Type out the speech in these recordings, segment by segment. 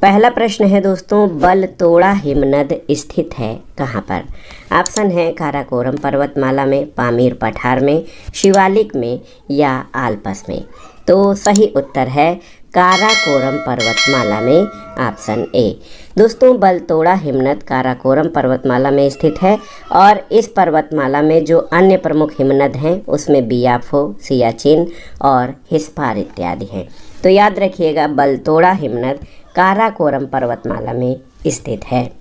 पहला प्रश्न है दोस्तों, बलतोड़ा हिमनद स्थित है कहाँ पर? ऑप्शन है काराकोरम पर्वतमाला में, पामीर पठार में, शिवालिक में या आल्प्स में। तो सही उत्तर है काराकोरम पर्वतमाला में, ऑप्शन ए। दोस्तों बलतोड़ा हिमनद काराकोरम पर्वतमाला में स्थित है और इस पर्वतमाला में जो अन्य प्रमुख हिमनद हैं उसमें बियाफो, सियाचिन और हिस्पार इत्यादि हैं। तो याद रखिएगा बलतोड़ा हिमनद काराकोरम पर्वतमाला में स्थित है।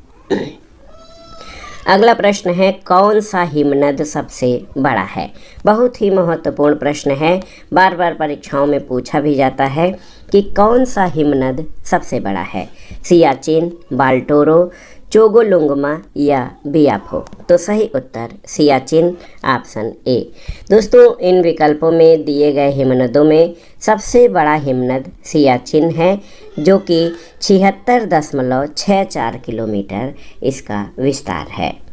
अगला प्रश्न है, कौन सा हिमनद सबसे बड़ा है? बहुत ही महत्वपूर्ण प्रश्न है, बार बार परीक्षाओं में पूछा भी जाता है कि कौन सा हिमनद सबसे बड़ा है, सियाचिन, बाल्टोरो, चोगोलुंगमा या बियाफो। तो सही उत्तर सियाचिन, ऑप्शन ए। दोस्तों इन विकल्पों में दिए गए हिमनदों में सबसे बड़ा हिमनद सियाचिन है जो कि 76.64 किलोमीटर इसका विस्तार है।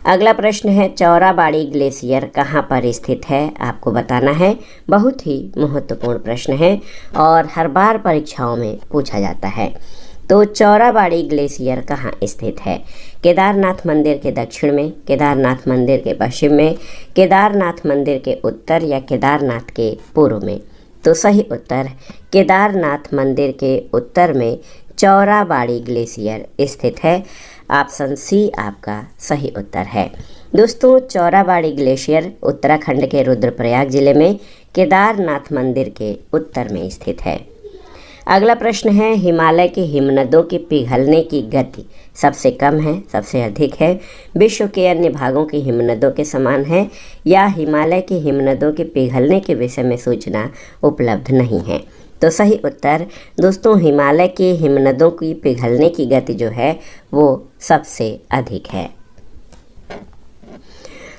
अगला प्रश्न है, चौराबाड़ी ग्लेशियर कहाँ पर स्थित है? आपको बताना है। बहुत ही महत्वपूर्ण प्रश्न है और हर बार परीक्षाओं में पूछा जाता है। तो चौराबाड़ी ग्लेशियर कहाँ स्थित है? केदारनाथ मंदिर के दक्षिण में, केदारनाथ मंदिर के पश्चिम में, केदारनाथ मंदिर के उत्तर या केदारनाथ के पूर्व में। तो सही उत्तर केदारनाथ मंदिर के उत्तर में चौराबाड़ी ग्लेशियर स्थित है, ऑप्शन सी आपका सही उत्तर है। दोस्तों चौराबाड़ी ग्लेशियर उत्तराखंड के रुद्रप्रयाग जिले में केदारनाथ मंदिर के उत्तर में स्थित है। अगला प्रश्न है, हिमालय के हिमनदों की पिघलने की गति सबसे कम है, सबसे अधिक है, विश्व के अन्य भागों की हिमनदों के समान है या हिमालय के हिमनदों के पिघलने के विषय में सूचना उपलब्ध नहीं है? तो सही उत्तर दोस्तों हिमालय के हिमनदों की पिघलने की गति जो है वो सबसे अधिक है।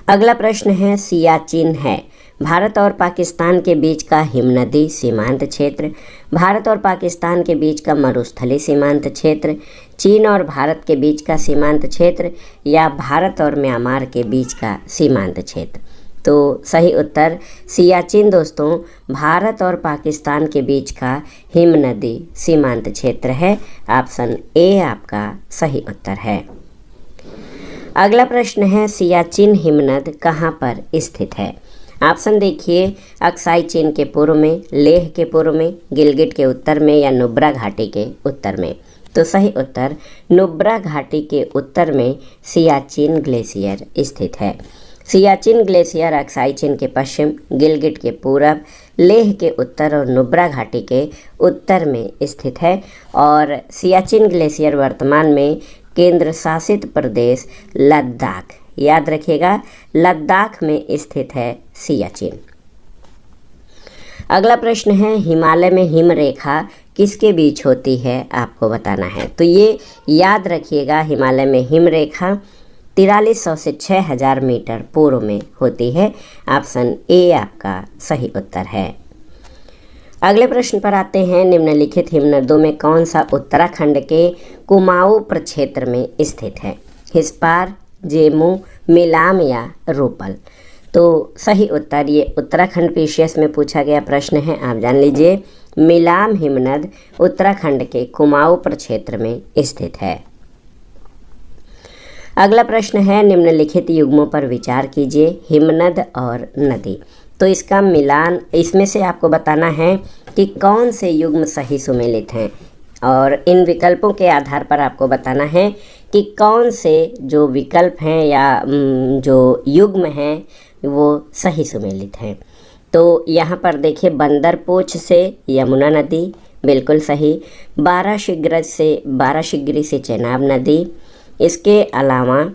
अगला प्रश्न है, सियाचिन है भारत और पाकिस्तान के बीच का हिमनदी सीमांत क्षेत्र, भारत और पाकिस्तान के बीच का मरुस्थलीय सीमांत क्षेत्र, चीन और भारत के बीच का सीमांत क्षेत्र या भारत और म्यांमार के बीच का सीमांत क्षेत्र। तो सही उत्तर सियाचिन दोस्तों भारत और पाकिस्तान के बीच का हिमनदी सीमांत क्षेत्र है, ऑप्शन ए आपका सही उत्तर है। अगला प्रश्न है, सियाचिन हिमनद कहाँ पर स्थित है? ऑप्शन देखिए, अक्साई चीन के पूर्व में, लेह के पूर्व में, गिलगिट के उत्तर में या नुब्रा घाटी के उत्तर में। तो सही उत्तर नुब्रा घाटी के उत्तर में सियाचिन ग्लेशियर स्थित है। सियाचिन ग्लेशियर अक्साई चीन के पश्चिम, गिलगिट के पूरब, लेह के उत्तर और नुब्रा घाटी के उत्तर में स्थित है और सियाचिन ग्लेशियर वर्तमान में केंद्र शासित प्रदेश लद्दाख, याद रखिएगा लद्दाख में स्थित है सियाचिन। अगला प्रश्न है, हिमालय में हिमरेखा किसके बीच होती है? आपको बताना है। तो ये याद रखिएगा हिमालय में हिमरेखा 4300 से 6000 मीटर पूर्व में होती है, ऑप्शन ए आपका सही उत्तर है। अगले प्रश्न पर आते हैं, निम्नलिखित हिमनदों में कौन सा उत्तराखंड के कुमाऊं प्रक्षेत्र में स्थित है? हिस्पार, जेमू, मिलाम या रूपल। तो सही उत्तर ये उत्तराखंड पीसीएस में पूछा गया प्रश्न है, आप जान लीजिए मिलाम हिमनद उत्तराखंड के कुमाऊं प्रक्षेत्र में स्थित है। अगला प्रश्न है, निम्नलिखित युग्मों पर विचार कीजिए, हिमनद और नदी। तो इसका मिलान, इसमें से आपको बताना है कि कौन से युग्म सही सुमेलित हैं और इन विकल्पों के आधार पर आपको बताना है कि कौन से जो विकल्प हैं या जो युग्म हैं वो सही सुमेलित हैं। तो यहाँ पर देखिए, बंदरपोच से यमुना नदी बिल्कुल सही, बाराशिगरी से चेनाब नदी, इसके अलावा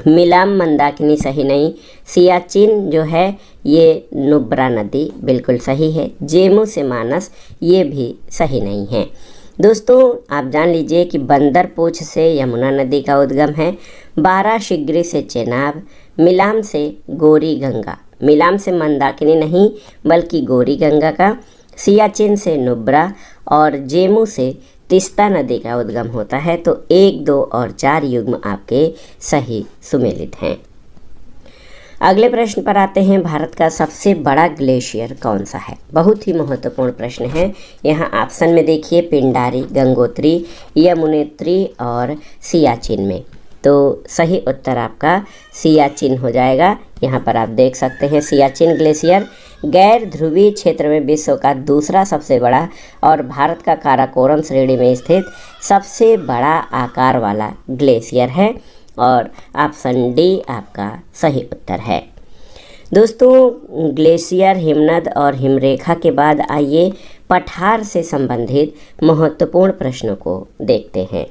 मिलाम मंदाकिनी सही नहीं, सियाचिन जो है ये नुब्रा नदी बिल्कुल सही है, जेमू से मानस ये भी सही नहीं है। दोस्तों आप जान लीजिए कि बंदरपोच से यमुना नदी का उद्गम है, बाराशिगरी से चेनाब, मिलाम से गौरी गंगा, मिलाम से मंदाकिनी नहीं बल्कि गौरी गंगा का, सियाचिन से नुब्रा और जेमू से तीस्ता नदी का उद्गम होता है। तो 1, 2 और 4 युग्म आपके सही सुमेलित हैं। अगले प्रश्न पर आते हैं, भारत का सबसे बड़ा ग्लेशियर कौन सा है? बहुत ही महत्वपूर्ण प्रश्न है। यहाँ ऑप्शन में देखिए, पिंडारी, गंगोत्री, यमुनोत्री और सियाचिन में। तो सही उत्तर आपका सियाचिन हो जाएगा। यहाँ पर आप देख सकते हैं, सियाचिन ग्लेशियर गैर ध्रुवीय क्षेत्र में विश्व का दूसरा सबसे बड़ा और भारत का काराकोरम श्रेणी में स्थित सबसे बड़ा आकार वाला ग्लेशियर है और ऑप्शन डी आपका सही उत्तर है। दोस्तों, ग्लेशियर, हिमनद और हिमरेखा के बाद आइए पठार से संबंधित महत्वपूर्ण प्रश्नों को देखते हैं।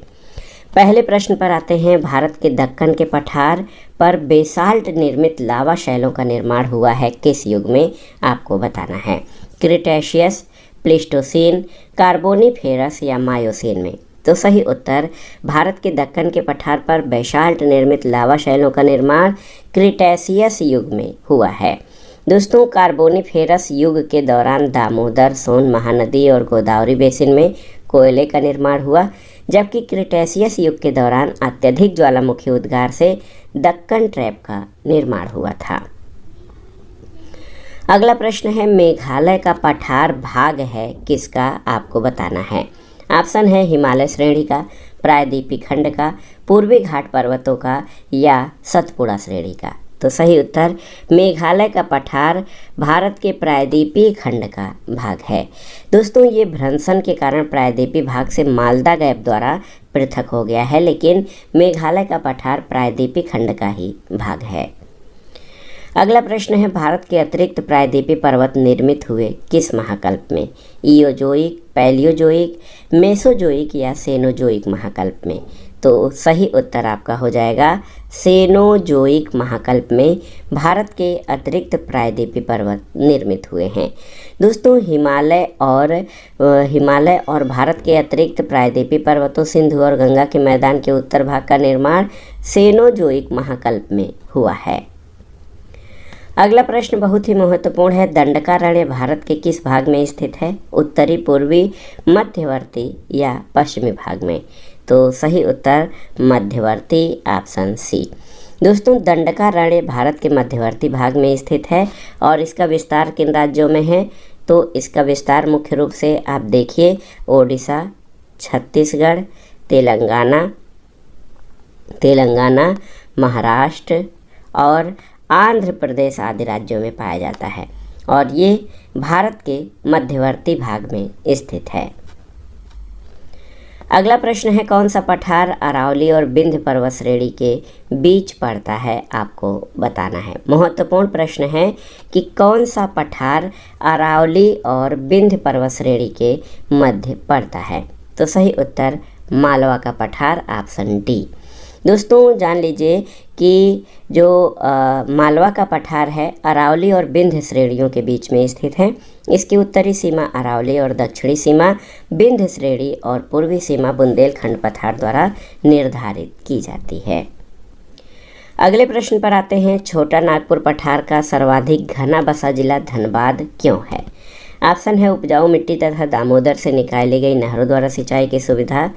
पहले प्रश्न पर आते हैं, भारत के दक्कन के पठार पर बेसाल्ट निर्मित लावा शैलों का निर्माण हुआ है किस युग में? आपको बताना है। क्रिटेशियस, प्लीस्टोसीन, कार्बोनिफेरस या मायोसीन में? तो सही उत्तर, भारत के दक्कन के पठार पर बेसाल्ट निर्मित लावा शैलों का निर्माण क्रिटेशियस युग में हुआ है। दोस्तों, कार्बोनिफेरस युग के दौरान दामोदर, सोन महानदी और गोदावरी बेसिन में कोयले का निर्माण हुआ, जबकि क्रिटेशियस युग के दौरान अत्यधिक ज्वालामुखी उद्गार से दक्कन ट्रैप का निर्माण हुआ था। अगला प्रश्न है, मेघालय का पठार भाग है किसका? आपको बताना है। ऑप्शन है हिमालय श्रेणी का, प्रायद्वीपीय खंड का, पूर्वी घाट पर्वतों का या सतपुड़ा श्रेणी का? तो सही उत्तर, मेघालय का पठार भारत के प्रायद्वीपीय खंड का भाग है। दोस्तों, ये भ्रंशन के कारण प्रायद्वीपीय भाग से मालदा गैप द्वारा पृथक हो गया है, लेकिन मेघालय का पठार प्रायद्वीपीय खंड का ही भाग है। अगला प्रश्न है, भारत के अतिरिक्त प्रायद्वीपीय पर्वत निर्मित हुए किस महाकल्प में? इयोजोइक, पैलियोजोइक, मेसोजोइक या सेनोजोइक महाकल्प में? तो सही उत्तर आपका हो जाएगा सेनोजोइक महाकल्प में भारत के अतिरिक्त प्रायद्वीपीय पर्वत निर्मित हुए हैं। दोस्तों, हिमालय और भारत के अतिरिक्त प्रायद्वीपीय पर्वतों, सिंधु और गंगा के मैदान के उत्तर भाग का निर्माण सेनोजोइक महाकल्प में हुआ है। अगला प्रश्न बहुत ही महत्वपूर्ण है, दंडकारण्य भारत के किस भाग में स्थित है? उत्तरी, पूर्वी, मध्यवर्ती या पश्चिमी भाग में? तो सही उत्तर मध्यवर्ती, ऑप्शन सी। दोस्तों, दंडकारण्य भारत के मध्यवर्ती भाग में स्थित है और इसका विस्तार किन राज्यों में है? तो इसका विस्तार मुख्य रूप से आप देखिए, ओडिशा, छत्तीसगढ़, तेलंगाना, महाराष्ट्र और आंध्र प्रदेश आदि राज्यों में पाया जाता है और ये भारत के मध्यवर्ती भाग में स्थित है। अगला प्रश्न है, कौन सा पठार अरावली और विंध्य पर्वत श्रेणी के बीच पड़ता है? आपको बताना है। महत्वपूर्ण प्रश्न है कि कौन सा पठार अरावली और विंध्य पर्वत श्रेणी के मध्य पड़ता है? तो सही उत्तर मालवा का पठार, ऑप्शन डी। दोस्तों, जान लीजिए कि जो मालवा का पठार है अरावली और विंध्य श्रेणियों के बीच में स्थित है। इसकी उत्तरी सीमा अरावली और दक्षिणी सीमा विंध्य श्रेणी और पूर्वी सीमा बुंदेलखंड पठार द्वारा निर्धारित की जाती है। अगले प्रश्न पर आते हैं, छोटा नागपुर पठार का सर्वाधिक घना बसा जिला धनबाद क्यों है? ऑप्शन है उपजाऊ मिट्टी तथा दामोदर से निकाली गई नहरों द्वारा सिंचाई की सुविधा,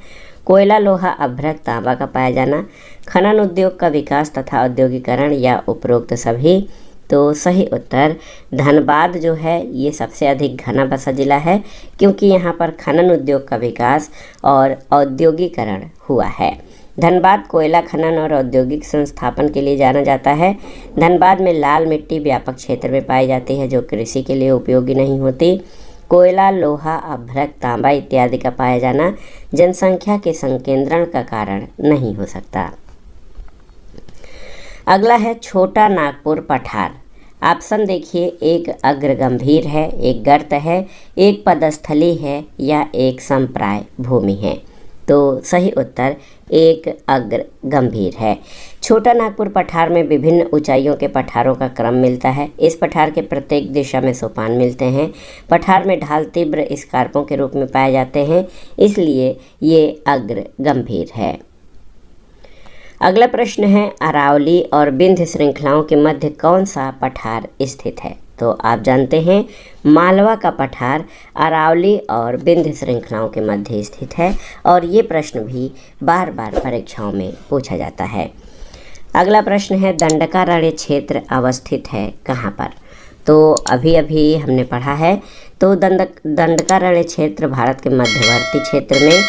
कोयला, लोहा, अभ्रक, तांबा का पाया जाना, खनन उद्योग का विकास तथा औद्योगिकरण या उपरोक्त सभी। तो सही उत्तर धनबाद जो है ये सबसे अधिक घना बसा जिला है, क्योंकि यहाँ पर खनन उद्योग का विकास और औद्योगिकरण हुआ है। धनबाद कोयला खनन और औद्योगिक संस्थापन के लिए जाना जाता है। धनबाद में लाल मिट्टी व्यापक क्षेत्र में पाई जाती है जो कृषि के लिए उपयोगी नहीं होती। कोयला, लोहा, अभ्रक, तांबा इत्यादि का पाया जाना जनसंख्या के संकेंद्रण का कारण नहीं हो सकता। अगला है छोटा नागपुर पठार। ऑप्शन देखिए, एक अग्र गंभीर है, एक गर्त है, एक पदस्थली है या एक संप्राय भूमि है। तो सही उत्तर एक अग्र गंभीर है। छोटा नागपुर पठार में विभिन्न ऊंचाइयों के पठारों का क्रम मिलता है। इस पठार के प्रत्येक दिशा में सोपान मिलते हैं। पठार में ढाल तीव्र स्कार्पों के रूप में पाए जाते हैं, इसलिए ये अग्र गंभीर है। अगला प्रश्न है, अरावली और विंध्य श्रृंखलाओं के मध्य कौन सा पठार स्थित है? तो आप जानते हैं मालवा का पठार अरावली और विंध्य श्रृंखलाओं के मध्य स्थित है और ये प्रश्न भी बार बार परीक्षाओं में पूछा जाता है। अगला प्रश्न है दंडकारण्य क्षेत्र अवस्थित है कहाँ पर। तो अभी अभी हमने पढ़ा है। तो दंडकारण्य क्षेत्र भारत के मध्यवर्ती क्षेत्र में,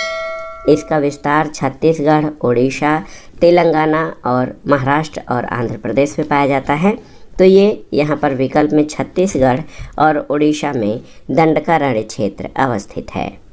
इसका विस्तार छत्तीसगढ़, उड़ीसा, तेलंगाना और महाराष्ट्र और आंध्र प्रदेश में पाया जाता है। तो ये यहाँ पर विकल्प में छत्तीसगढ़ और उड़ीसा में दंडकारण्य क्षेत्र अवस्थित है।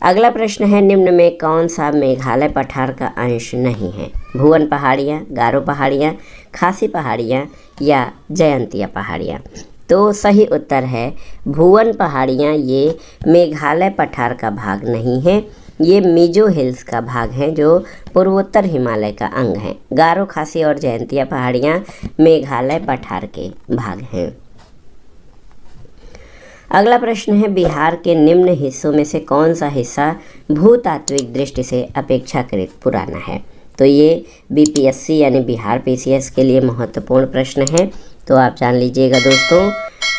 अगला प्रश्न है निम्न में कौन सा मेघालय पठार का अंश नहीं है। भुवन पहाड़ियाँ, गारो पहाड़ियाँ, खासी पहाड़ियाँ या जयंतिया पहाड़ियाँ। तो सही उत्तर है भुवन पहाड़ियाँ। ये मेघालय पठार का भाग नहीं है, ये मिजो हिल्स का भाग है जो पूर्वोत्तर हिमालय का अंग है। गारो, खासी और जयंतिया पहाड़ियाँ मेघालय पठार के भाग हैं। अगला प्रश्न है बिहार के निम्न हिस्सों में से कौन सा हिस्सा भूतात्विक दृष्टि से अपेक्षाकृत पुराना है। तो ये बीपीएससी यानी बिहार पीसीएस के लिए महत्वपूर्ण प्रश्न है। तो आप जान लीजिएगा दोस्तों,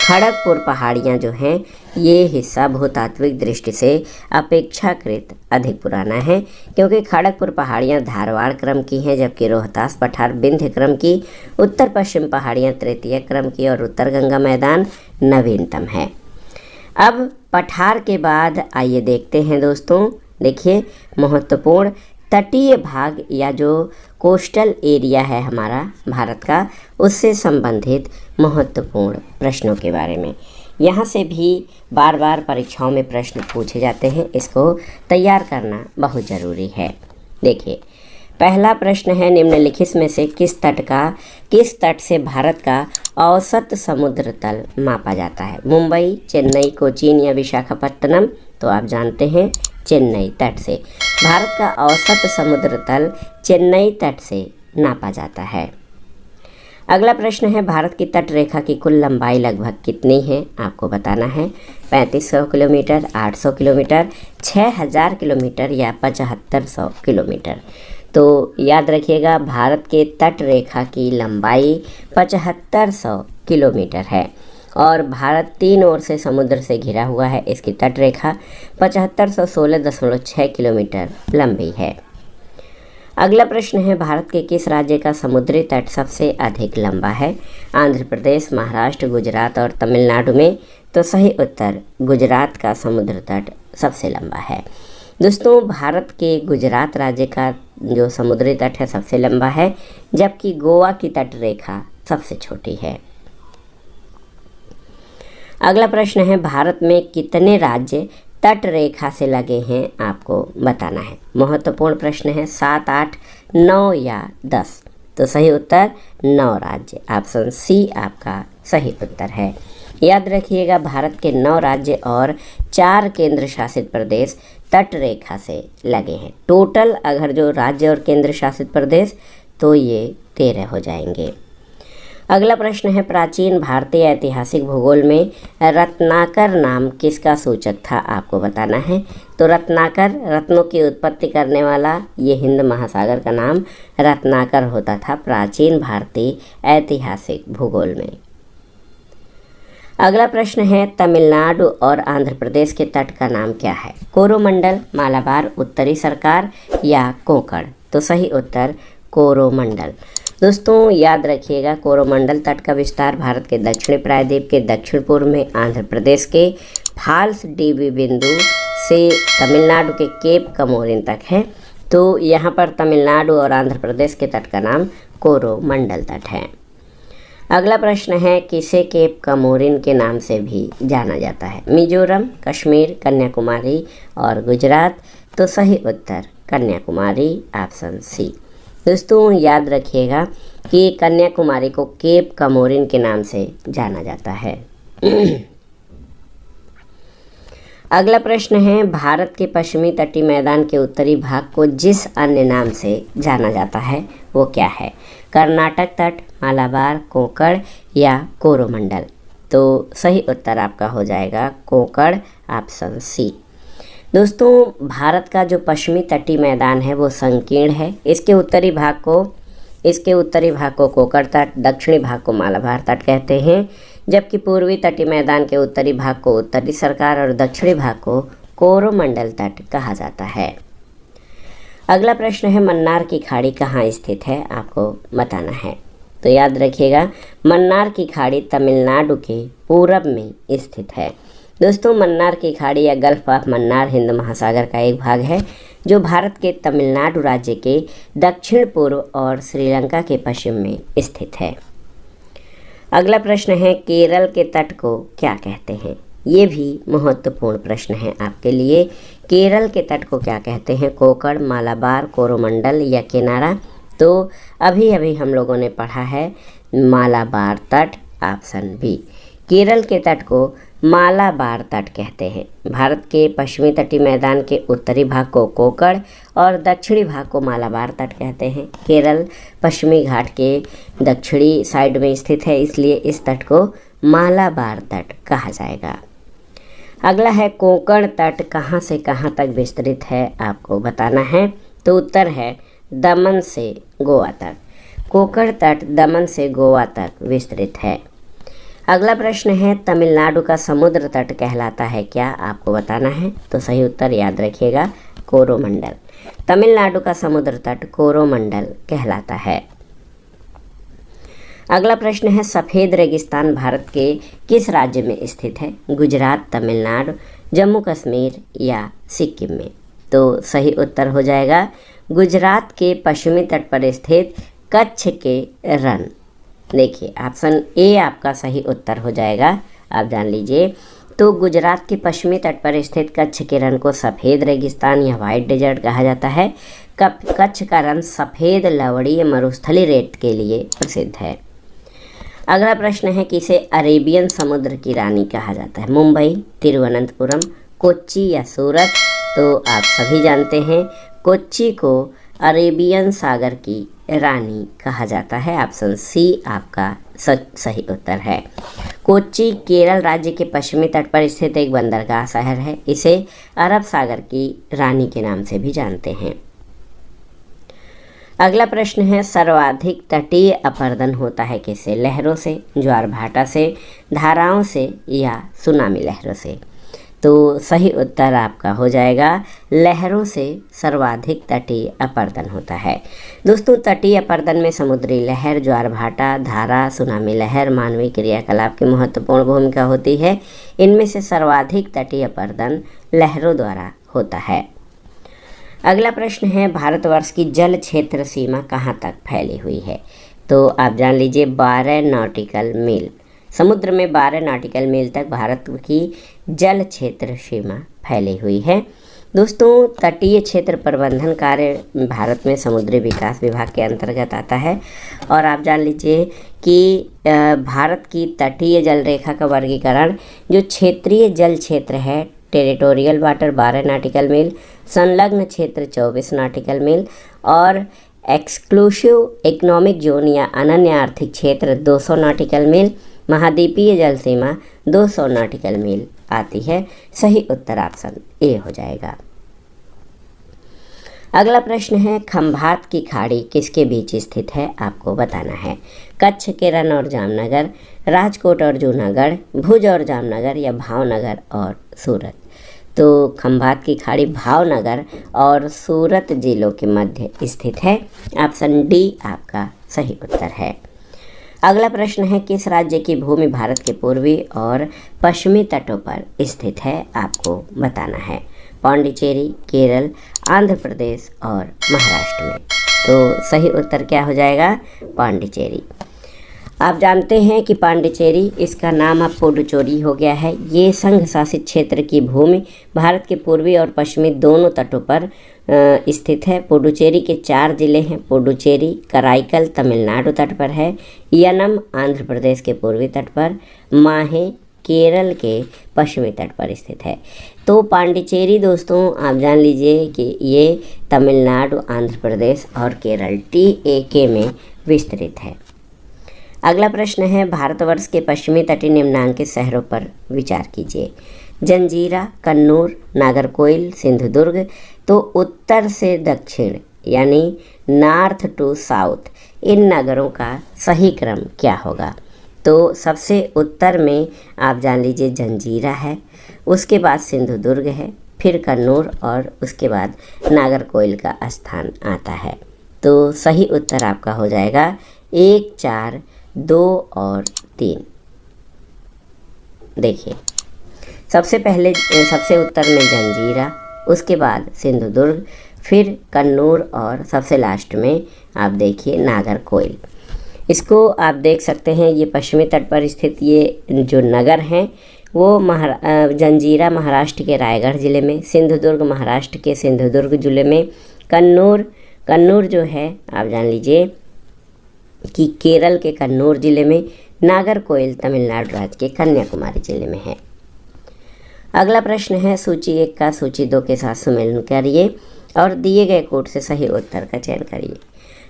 खड़गपुर पहाड़ियाँ जो हैं ये हिस्सा भूतात्विक दृष्टि से अपेक्षाकृत अधिक पुराना है, क्योंकि खड़गपुर पहाड़ियाँ धारवाड़ क्रम की हैं, जबकि रोहतास पठार विंध्य क्रम की, उत्तर पश्चिम पहाड़ियाँ तृतीय क्रम की और उत्तर गंगा मैदान नवीनतम है। अब पठार के बाद आइए देखते हैं दोस्तों, देखिए महत्वपूर्ण तटीय भाग या जो कोस्टल एरिया है हमारा भारत का, उससे संबंधित महत्वपूर्ण प्रश्नों के बारे में। यहाँ से भी बार बार परीक्षाओं में प्रश्न पूछे जाते हैं, इसको तैयार करना बहुत ज़रूरी है। देखिए पहला प्रश्न है निम्नलिखित में से किस तट से भारत का औसत समुद्र तल मापा जाता है। मुंबई, चेन्नई, कोचीन या विशाखापट्टनम। तो आप जानते हैं चेन्नई तट से। भारत का औसत समुद्र तल चेन्नई तट से नापा जाता है। अगला प्रश्न है भारत की तट रेखा की कुल लंबाई लगभग कितनी है, आपको बताना है। 3500 किलोमीटर, 800 किलोमीटर, 6000 किलोमीटर या 7500 किलोमीटर। तो याद रखिएगा भारत के तट रेखा की लंबाई 7500 किलोमीटर है और भारत 3 ओर से समुद्र से घिरा हुआ है। इसकी तट रेखा 7516.6 किलोमीटर लंबी है। अगला प्रश्न है भारत के किस राज्य का समुद्री तट सबसे अधिक लंबा है। आंध्र प्रदेश, महाराष्ट्र, गुजरात और तमिलनाडु में। तो सही उत्तर गुजरात का समुद्र तट सबसे लंबा है। दोस्तों भारत के गुजरात राज्य का जो समुद्री तट है सबसे लंबा है, जबकि गोवा की तट रेखा सबसे छोटी है। अगला प्रश्न है भारत में कितने राज्य तट रेखा से लगे हैं, आपको बताना है। महत्वपूर्ण प्रश्न है 7, 8, 9 या 10। तो सही उत्तर 9 राज्य, ऑप्शन सी आपका सही उत्तर है। याद रखिएगा भारत के 9 राज्य और 4 केंद्र शासित प्रदेश तट रेखा से लगे हैं। टोटल अगर जो राज्य और केंद्र शासित प्रदेश तो ये 13 हो जाएंगे। अगला प्रश्न है प्राचीन भारतीय ऐतिहासिक भूगोल में रत्नाकर नाम किसका सूचक था, आपको बताना है। तो रत्नाकर रत्नों की उत्पत्ति करने वाला ये हिंद महासागर का नाम रत्नाकर होता था प्राचीन भारतीय ऐतिहासिक भूगोल में। अगला प्रश्न है तमिलनाडु और आंध्र प्रदेश के तट का नाम क्या है। कोरोमंडल, मालाबार, उत्तरी सरकार या कोंकण। तो सही उत्तर कोरोमंडल। दोस्तों याद रखिएगा कोरोमंडल तट का विस्तार भारत के दक्षिणी प्रायद्वीप के दक्षिण पूर्व में आंध्र प्रदेश के फाल्स डीबी बिंदु से तमिलनाडु के केप कमोरिन तक है। तो यहाँ पर तमिलनाडु और आंध्र प्रदेश के तट का नाम कोरोमंडल तट है। अगला प्रश्न है किसे केप कमोरिन के नाम से भी जाना जाता है। मिजोरम, कश्मीर, कन्याकुमारी और गुजरात। तो सही उत्तर कन्याकुमारी, ऑप्शन सी। दोस्तों याद रखिएगा कि कन्याकुमारी को केप कमोरिन के नाम से जाना जाता है। अगला प्रश्न है भारत के पश्चिमी तटीय मैदान के उत्तरी भाग को जिस अन्य नाम से जाना जाता है वो क्या है। कर्नाटक तट, मालाबार, कोंकण या कोरोमंडल। तो सही उत्तर आपका हो जाएगा कोंकण, ऑप्शन सी। दोस्तों भारत का जो पश्चिमी तटीय मैदान है वो संकीर्ण है। इसके उत्तरी भाग को कोंकण तट, दक्षिणी भाग को मालाबार तट कहते हैं, जबकि पूर्वी तटीय मैदान के उत्तरी भाग को उत्तरी सरकार और दक्षिणी भाग को कोरोमंडल तट कहा जाता है। अगला प्रश्न है मन्नार की खाड़ी कहाँ स्थित है, आपको बताना है। तो याद रखिएगा, मन्नार की खाड़ी तमिलनाडु के पूरब में स्थित है। दोस्तों, मन्नार की खाड़ी या गल्फ ऑफ मन्नार हिंद महासागर का एक भाग है जो भारत के तमिलनाडु राज्य के दक्षिण पूर्व और श्रीलंका के पश्चिम में स्थित है। अगला प्रश्न है केरल के तट को क्या कहते हैं। ये भी महत्वपूर्ण प्रश्न है आपके लिए। केरल के तट को क्या कहते हैं, कोकण, मालाबार, कोरोमंडल या किनारा। तो अभी अभी हम लोगों ने पढ़ा है मालाबार तट, ऑप्शन बी। केरल के तट को मालाबार तट कहते हैं। भारत के पश्चिमी तटीय मैदान के उत्तरी भाग को कोकण और दक्षिणी भाग को मालाबार तट कहते हैं। केरल पश्चिमी घाट के दक्षिणी साइड में स्थित है, इसलिए इस तट को मालाबार तट कहा जाएगा। अगला है कोंकण तट कहाँ से कहाँ तक विस्तृत है, आपको बताना है। तो उत्तर है दमन से गोवा तक। कोंकण तट दमन से गोवा तक विस्तृत है। अगला प्रश्न है तमिलनाडु का समुद्र तट कहलाता है क्या, आपको बताना है। तो सही उत्तर याद रखिएगा, कोरोमंडल। तमिलनाडु का समुद्र तट कोरोमंडल कहलाता है। अगला प्रश्न है सफ़ेद रेगिस्तान भारत के किस राज्य में स्थित है, गुजरात, तमिलनाडु, जम्मू कश्मीर या सिक्किम में। तो सही उत्तर हो जाएगा गुजरात के पश्चिमी तट पर स्थित कच्छ के रण। देखिए, ऑप्शन ए आपका सही उत्तर हो जाएगा, आप जान लीजिए। तो गुजरात के पश्चिमी तट पर स्थित कच्छ के रण को सफ़ेद रेगिस्तान या वाइट डेजर्ट कहा जाता है। कच्छ का रण सफ़ेद लवणीय मरुस्थलीय रेत के लिए प्रसिद्ध है। अगला प्रश्न है किसे अरेबियन समुद्र की रानी कहा जाता है, मुंबई, तिरुवनंतपुरम, कोच्चि या सूरत। तो आप सभी जानते हैं कोच्चि को अरेबियन सागर की रानी कहा जाता है। ऑप्शन सी आपका सही उत्तर है। कोच्चि केरल राज्य के पश्चिमी तट पर स्थित एक बंदरगाह शहर है। इसे अरब सागर की रानी के नाम से भी जानते हैं। अगला प्रश्न है सर्वाधिक तटीय अपरदन होता है किससे, लहरों से, ज्वार भाटा से, धाराओं से या सुनामी लहरों से। तो सही उत्तर आपका हो जाएगा लहरों से सर्वाधिक तटीय अपरदन होता है। दोस्तों, तटीय अपरदन में समुद्री लहर, ज्वार भाटा, धारा, सुनामी लहर, मानवीय क्रियाकलाप की महत्वपूर्ण भूमिका होती है। इनमें से सर्वाधिक तटीय अपरदन लहरों द्वारा होता है। अगला प्रश्न है भारतवर्ष की जल क्षेत्र सीमा कहाँ तक फैली हुई है। तो आप जान लीजिए 12 नॉटिकल मील। समुद्र में 12 नॉटिकल मील तक भारत की जल क्षेत्र सीमा फैली हुई है। दोस्तों, तटीय क्षेत्र प्रबंधन कार्य भारत में समुद्री विकास विभाग के अंतर्गत आता है। और आप जान लीजिए कि भारत की तटीय जल रेखा का वर्गीकरण जो क्षेत्रीय जल क्षेत्र है, टेरिटोरियल वाटर 12 नॉटिकल मील, संलग्न क्षेत्र 24 नॉटिकल मील और एक्सक्लूसिव इकोनॉमिक जोन या अनन्य आर्थिक क्षेत्र 200 नॉटिकल मील, महाद्वीपीय जल सीमा 200 नॉटिकल मील आती है। सही उत्तर ऑप्शन ए हो जाएगा। अगला प्रश्न है खंभात की खाड़ी किसके बीच स्थित है, आपको बताना है। कच्छ के रण और जामनगर, राजकोट और जूनागढ़, भुज और जामनगर या भावनगर और सूरत। तो खंभात की खाड़ी भावनगर और सूरत जिलों के मध्य स्थित है। ऑप्शन डी आपका सही उत्तर है। अगला प्रश्न है किस राज्य की भूमि भारत के पूर्वी और पश्चिमी तटों पर स्थित है, आपको बताना है। पांडिचेरी, केरल, आंध्र प्रदेश और महाराष्ट्र में। तो सही उत्तर क्या हो जाएगा, पांडिचेरी। आप जानते हैं कि पांडिचेरी, इसका नाम अब पुडुचेरी हो गया है। ये संघ शासित क्षेत्र की भूमि भारत के पूर्वी और पश्चिमी दोनों तटों पर स्थित है। पुडुचेरी के 4 जिले हैं। पुडुचेरी कराईकल तमिलनाडु तट पर है, यनम आंध्र प्रदेश के पूर्वी तट पर, माहे केरल के पश्चिमी तट पर स्थित है। तो पांडिचेरी दोस्तों आप जान लीजिए कि ये तमिलनाडु, आंध्र प्रदेश और केरल TAK में विस्तृत है। अगला प्रश्न है भारतवर्ष के पश्चिमी तटीय निम्नांकित शहरों पर विचार कीजिए। जंजीरा, कन्नूर, नागरकोइल, सिंधुदुर्ग। तो उत्तर से दक्षिण यानी नॉर्थ टू साउथ इन नगरों का सही क्रम क्या होगा। तो सबसे उत्तर में आप जान लीजिए जंजीरा है, उसके बाद सिंधुदुर्ग है, फिर कन्नूर और उसके बाद नागरकोइल का स्थान आता है। तो सही उत्तर आपका हो जाएगा 1, 4, 2 और 3। देखिए, सबसे उत्तर में जंजीरा, उसके बाद सिंधुदुर्ग, फिर कन्नूर और सबसे लास्ट में आप देखिए नागरकोइल। इसको आप देख सकते हैं, ये पश्चिमी तट पर स्थित ये जो नगर हैं वो जंजीरा महाराष्ट्र के रायगढ़ ज़िले में, सिंधुदुर्ग महाराष्ट्र के सिंधुदुर्ग ज़िले में, कन्नूर जो है आप जान लीजिए कि केरल के कन्नूर ज़िले में, नागरकोइल तमिलनाडु राज्य के कन्याकुमारी ज़िले में है। अगला प्रश्न है सूची 1 का सूची 2 के साथ सुमेलन करिए और दिए गए कोड से सही उत्तर का चयन करिए।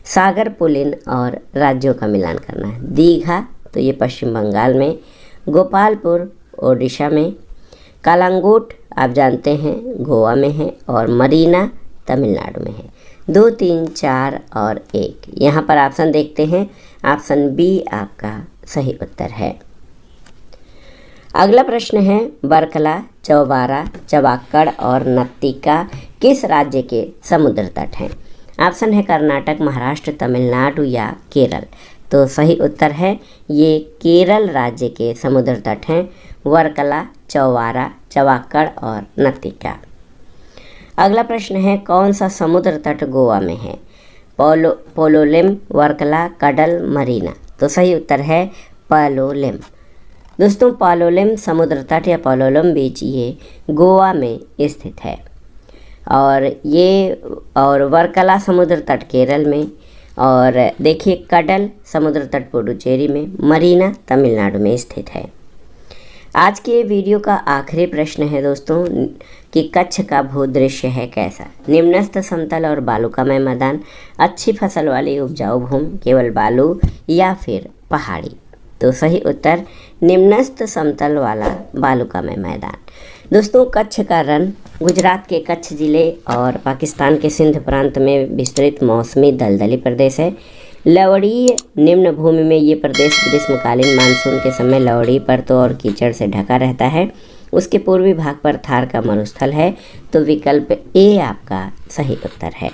सागर पुलिन और राज्यों का मिलान करना है। दीघा तो ये पश्चिम बंगाल में, गोपालपुर ओडिशा में, कालांगुट आप जानते हैं गोवा में है और मरीना तमिलनाडु में है। 2, 3, 4 और 1 यहाँ पर ऑप्शन देखते हैं। ऑप्शन बी आपका सही उत्तर है। अगला प्रश्न है बरकला, चौबारा, चवाक्कड़ और नत्तिका किस राज्य के समुद्र तट हैं? ऑप्शन है कर्नाटक, महाराष्ट्र, तमिलनाडु या केरल। तो सही उत्तर है ये केरल राज्य के समुद्र तट हैं, वर्कला, चौबारा, चवाक्कड़ और नत्तिका। अगला प्रश्न है कौन सा समुद्र तट गोवा में है? पोलोलिम, वर्कला, कडल, मरीना। तो सही उत्तर है पोलोलिम। दोस्तों, पोलोलिम समुद्र तट या पोलोलिम बीच ये गोवा में स्थित है और वर्कला समुद्र तट केरल में, और देखिए कडल समुद्र तट पुडुचेरी में, मरीना तमिलनाडु में स्थित है। आज के वीडियो का आखिरी प्रश्न है दोस्तों कि कच्छ का भूदृश्य है कैसा? निम्नस्थ समतल और बालुकामय मैदान, अच्छी फसल वाली उपजाऊ भूमि, केवल बालू या फिर पहाड़ी। तो सही उत्तर निम्नस्थ समतल वाला बालुकामय मैदान। दोस्तों, कच्छ का रण गुजरात के कच्छ ज़िले और पाकिस्तान के सिंध प्रांत में विस्तृत मौसमी दलदली प्रदेश है। लवणीय निम्न भूमि में ये प्रदेश ग्रीष्मकालीन मानसून के समय लवणीय परतों और कीचड़ से ढका रहता है। उसके पूर्वी भाग पर थार का मरुस्थल है। तो विकल्प ए आपका सही उत्तर है।